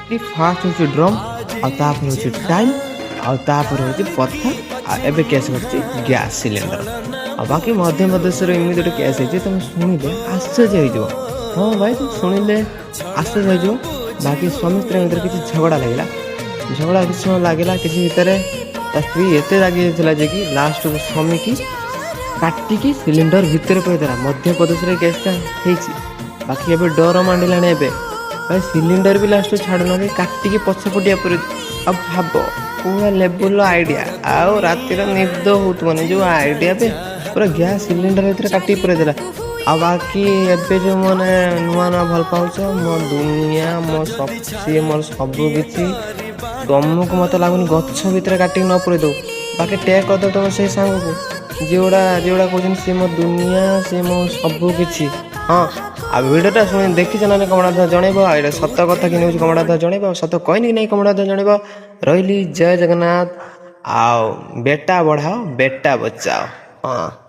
कि फास्ट हूँ ड्रम आपर हूँ टाइम आपर हूँ पत्थर आबे केस कर गैस सिलेंडर आ बाकी मध्य प्रदेश एमती गोटे केस है तुम शुणिले आश्चर्य हो। हाँ भाई तुम शुणिले आश्चर्य हो। बाकी स्वामी स्त्री भर किसी झगड़ा लगे झगड़ा किसी समय लगे किसी भितर स्त्री एत रागी जे कि लास्ट को स्वामी की काटिकी सिलिंडर भितर पड़ेदेला मध्य प्रदेश गैसटा बाकी एबे डर मांडिला भाई सिलिंडर भी लास्ट छाड़ना काटिकी पछपटिया पर अब भाव पूरा लेवल आइडिया आउ रातिर निद होने जो आइडिया पे पूरा गैस सिलिंडर भर काटिक पड़ेदेला आ बाकी एबे जो मैंने नुआ नुआ भल पाच मो दुनिया मो सब मोर सब किसी तुमको मत लगुन गछ भितर काटिक न पुरे दो बाकी टेक करदे तुम से सांग को जोड़ा कहते सी मो दुनिया सी मो सब किसी। हाँ आ भिडियोटा शुणी देखी ना कमड़ा जनइब आ सत कथा कि न्यूज कमड़ा जनइब सत कहनी कि नहीं कमड़ा जनइब रही जय जगन्नाथ आओ बेटा बढ़ाओ बेटा बचाओ। हाँ।